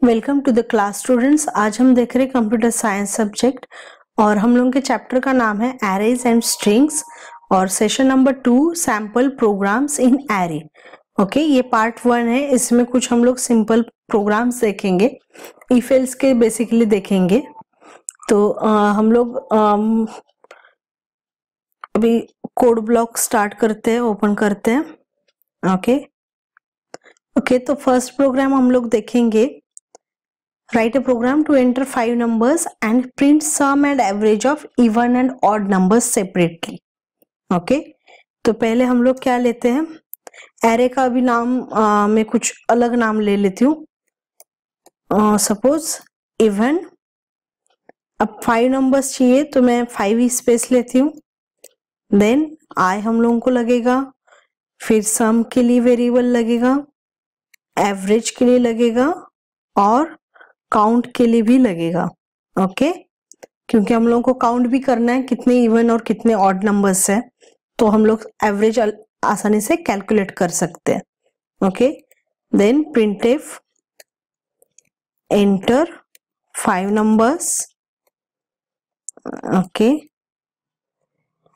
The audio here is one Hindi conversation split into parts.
Welcome to the class students. आज हम देख रहे हैं कंप्यूटर साइंस सब्जेक्ट और हम लोगों के चैप्टर का नाम है एरेज एंड स्ट्रिंग्स और session number 2 sample programs in array. Okay, ये पार्ट 1 है। इसमें कुछ हम लोग सिंपल प्रोग्राम्स देखेंगे, इफ एल्स के बेसिकली देखेंगे। तो हम लोग अभी कोड ब्लॉक स्टार्ट करते हैं, ओपन करते हैं। ओके, तो फर्स्ट प्रोग्राम हम लोग देखेंगे। Write a program to enter 5 numbers and print sum and average of even and odd numbers separately. Okay, तो पहले हम लोग क्या लेते हैं, एरे का भी नाम मैं कुछ अलग नाम ले लेती हूँ। Suppose even. अब 5 नंबर्स चाहिए तो मैं 5 ही स्पेस लेती हूँ। देन आई हम लोगों को लगेगा, फिर सम के लिए वेरिएबल लगेगा, एवरेज के लिए लगेगा और काउंट के लिए भी लगेगा। ओके, क्योंकि हम लोगों को काउंट भी करना है कितने इवन और कितने ऑड नंबर्स है, तो हम लोग एवरेज आसानी से कैलकुलेट कर सकते हैं। Okay, then printf enter 5 numbers. Okay,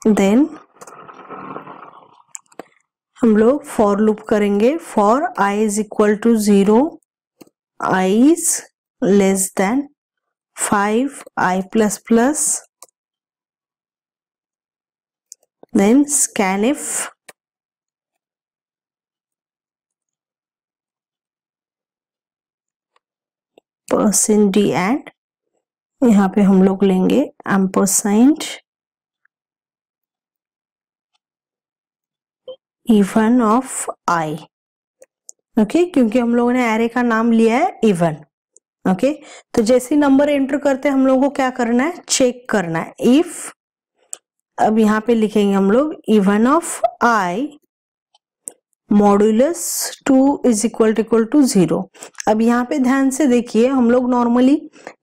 then हम लोग फॉर लूप करेंगे। For I is equal to 0, I is less than 5, I plus plus, then scanf %d and यहाँ पे हम लोग लेंगे ampersand even of I। Okay, क्योंकि हम लोगों ने एरे का नाम लिया है इवन। ओके, तो जैसे नंबर एंटर करते हैं हम लोगों को क्या करना है, चेक करना है इफ। अब यहाँ पे लिखेंगे हम लोग even of I modulus 2 is equal to 0। अब यहाँ पे ध्यान से देखिए, हम लोग नॉर्मली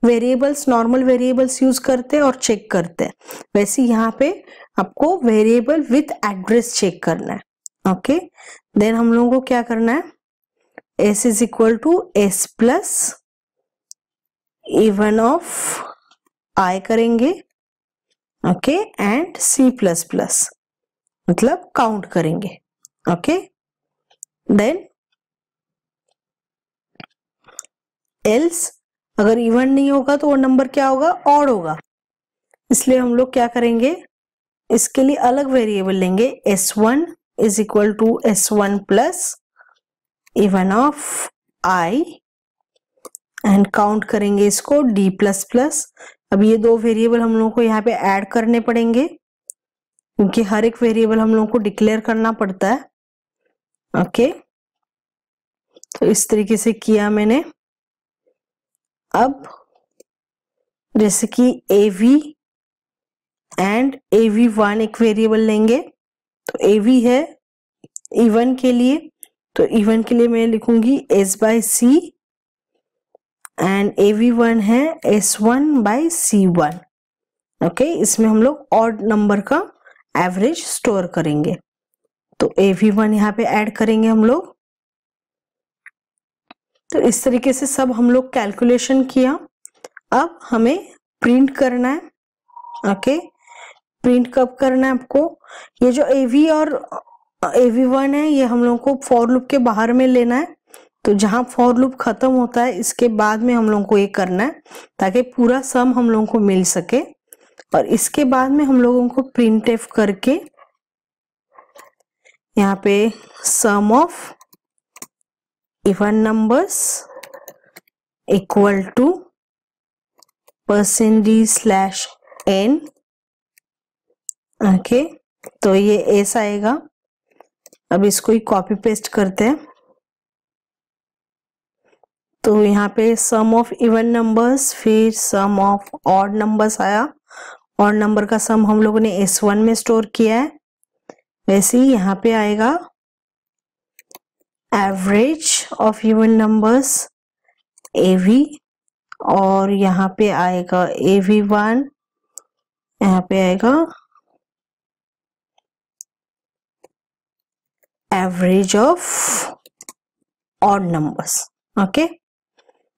नॉर्मल वेरिएबल्स यूज करते हैं और चेक करते हैं, वैसे यहाँ पे आपको वेरिएबल विथ एड्रेस चेक करना है। ओके, देन हम लोगों को क्या करना है, s is equal to s plus even of i करेंगे। Okay, and c plus plus मतलब काउंट करेंगे। ओके, देन एल्स अगर इवन नहीं होगा तो वो नंबर क्या होगा, ऑड होगा। इसलिए हम लोग क्या करेंगे, इसके लिए अलग वेरिएबल लेंगे। s1 is equal to s1 plus even of i and count करेंगे इसको d प्लस प्लस। अब ये दो वेरिएबल हम लोगों को यहाँ पे ऐड करने पड़ेंगे, क्योंकि हर एक वेरिएबल हम लोगों को डिक्लेयर करना पड़ता है। ओके, तो इस तरीके से किया मैंने। अब जैसे कि av एंड av1 एक वेरिएबल लेंगे, तो av है इवन के लिए, तो इवन के लिए मैं लिखूंगी s/c एंड av1 है s1/c1। ओके, इसमें हम लोग ऑड नंबर का एवरेज स्टोर करेंगे, तो av1 यहाँ पे ऐड करेंगे हम लोग। तो इस तरीके से सब हम लोग कैलकुलेशन किया। अब हमें प्रिंट करना है। ओके, प्रिंट कब करना है आपको, ये जो av और av1 है ये हम लोग को फॉर लूप के बाहर में लेना है। तो जहां फॉर लूप खत्म होता है इसके बाद में हम लोगों को ये करना है, ताकि पूरा सम हम लोगों को मिल सके। और इसके बाद में हम लोगों को प्रिंट एफ करके यहाँ पे sum of even numbers equal to %d/n। Okay, तो ये एस आएगा। अब इसको ही कॉपी पेस्ट करते हैं। तो यहाँ पे सम ऑफ इवन नंबर्स फिर सम ऑफ ऑड नंबर्स आया। ऑड नंबर का सम हम लोगों ने s1 में स्टोर किया है, वैसे ही यहाँ पे आएगा average of even numbers av और यहाँ पे आएगा av1, यहाँ पे आएगा average of odd numbers. Okay,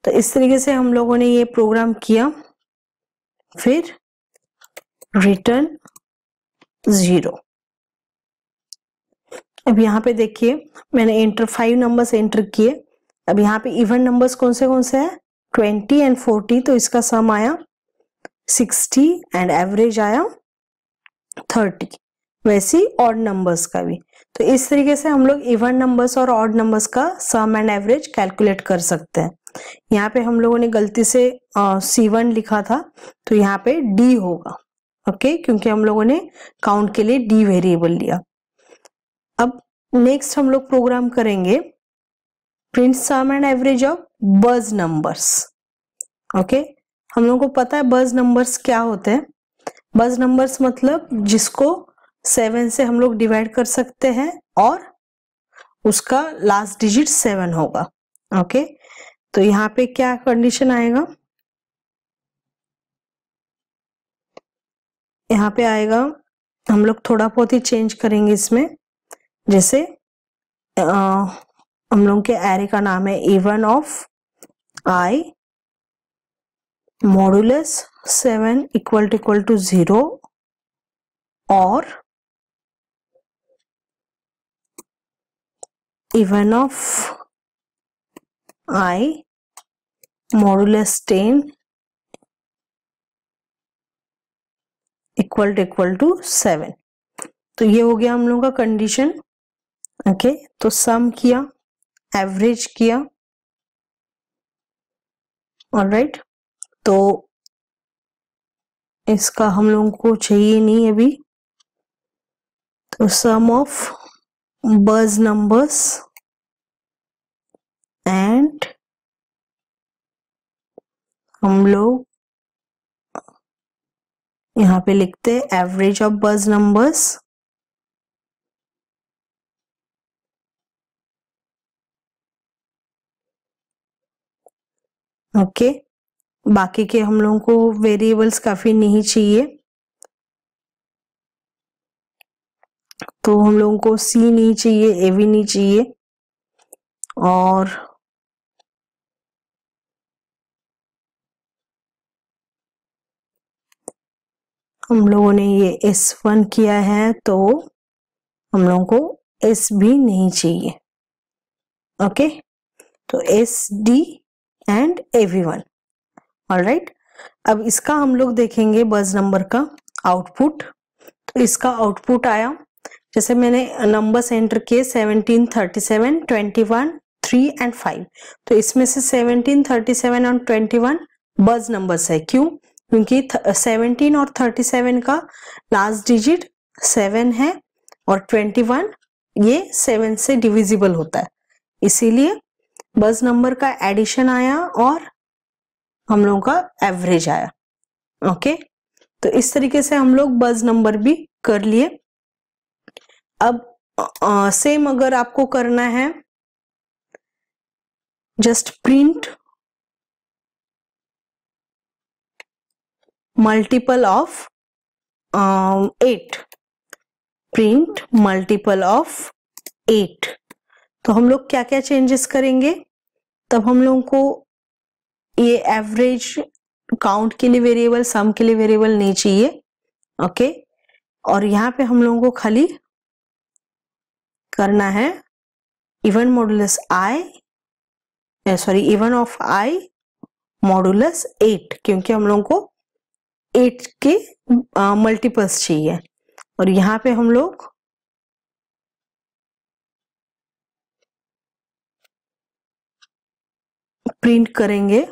तो इस तरीके से हम लोगों ने ये प्रोग्राम किया, फिर रिटर्न 0। अब यहाँ पे देखिए मैंने 5 नंबर्स एंटर किए। अब यहाँ पे इवन नंबर्स कौन से हैं, 20 एंड 40, तो इसका सम आया 60 एंड एवरेज आया 30। वैसे ही ऑड नंबर्स का भी। तो इस तरीके से हम लोग इवन नंबर्स और ऑड नंबर्स का सम एंड एवरेज कैलकुलेट कर सकते हैं। यहाँ पे हम लोगों ने गलती से C1 लिखा था, तो यहाँ पे D होगा, ओके, क्योंकि हम लोगों ने काउंट के लिए D वेरिएबल लिया। अब नेक्स्ट हम लोग प्रोग्राम करेंगे print sum and average of बज नंबर्स। ओके, हम लोगों को पता है बज नंबर्स क्या होते हैं। बज नंबर्स मतलब जिसको 7 से हम लोग डिवाइड कर सकते हैं और उसका लास्ट डिजिट 7 होगा। ओके, तो यहाँ पे क्या कंडीशन आएगा, यहाँ पे आएगा, हम लोग थोड़ा बहुत ही चेंज करेंगे इसमें। जैसे हम लोग के एरे का नाम है even of I modulus 7 equal to 0 और even of I modulus 10 equal to 7। तो ये हो गया हम लोगों का कंडीशन। ओके, तो सम किया, एवरेज किया, ऑलराइट। तो इसका हम लोगों को चाहिए नहीं अभी, तो सम ऑफ बज नंबर्स एंड हम लोग यहाँ पे लिखते हैं एवरेज ऑफ बज नंबर्स ओके। बाकी के हम लोगों को वेरिएबल्स काफी नहीं चाहिए, तो हम लोगों को C नहीं चाहिए, A भी नहीं चाहिए, और हम लोगों ने ये S1 किया है, तो हम लोगों को S भी नहीं चाहिए। ओके, तो SD एंड AV1, ऑलराइट। अब इसका हम लोग देखेंगे बज नंबर का आउटपुट। तो इसका आउटपुट आया, जैसे मैंने नंबर्स एंटर किए 17, 37, 21, 3 एंड 5। तो इसमें से 17, 37 और 21 बज नंबर्स है। क्यों? क्योंकि 17 और 37 का लास्ट डिजिट 7 है और 21 ये 7 से डिविजिबल होता है, इसीलिए बज नंबर का एडिशन आया और हम लोगों का एवरेज आया। ओके, तो इस तरीके से हम लोग बज नंबर भी कर लिए। अब सेम अगर आपको करना है, just print multiple of 8, print multiple of 8। तो हम लोग क्या क्या चेंजेस करेंगे, तब हम लोगों को ये एवरेज काउंट के लिए वेरिएबल, सम के लिए वेरिएबल नहीं चाहिए। ओके, और यहाँ पे हम लोगों को खाली करना है even modulus I, sorry even of I modulus 8, क्योंकि हम लोगों को 8 के मल्टीपल्स चाहिए। और यहाँ पे हम लोग प्रिंट करेंगे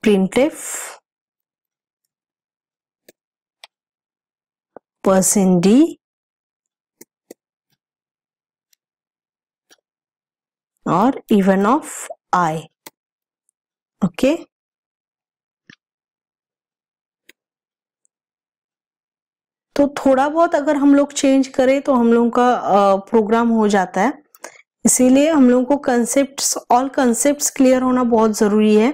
printf %d और इवन ऑफ I। ओके, तो थोड़ा बहुत अगर हम लोग चेंज करें तो हम लोगों का प्रोग्राम हो जाता है। इसीलिए हम लोगों को कंसेप्ट्स, ऑल कंसेप्ट्स क्लियर होना बहुत जरूरी है,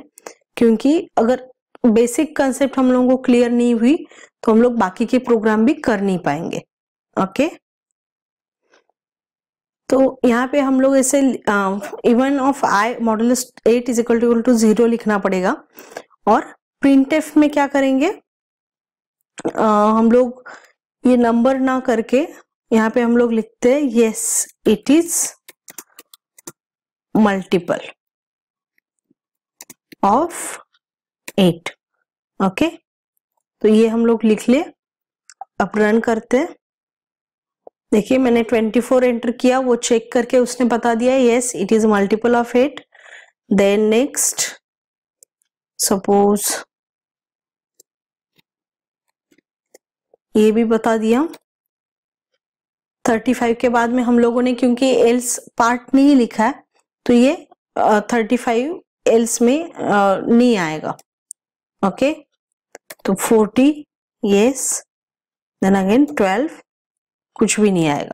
क्योंकि अगर बेसिक कंसेप्ट हम लोगों को क्लियर नहीं हुई तो हम लोग बाकी के प्रोग्राम भी कर नहीं पाएंगे। ओके, तो यहाँ पे हम लोग ऐसे even of I modulus 8 is equal to 0 लिखना पड़ेगा। और प्रिंटफ में क्या करेंगे, हम लोग ये नंबर ना करके यहाँ पे हम लोग लिखते हैं yes it is multiple of 8। Okay, तो ये हम लोग लिख ले। अब रन करते हैं। देखिए मैंने 24 एंटर किया, वो चेक करके उसने बता दिया yes it is multiple of 8। Then next suppose ये भी बता दिया। 35 के बाद में हम लोगों ने क्योंकि एल्स पार्ट नहीं लिखा है तो ये 35 एल्स में नहीं आएगा। ओके, तो 40 यस, देन अगेन 12 कुछ भी नहीं आएगा।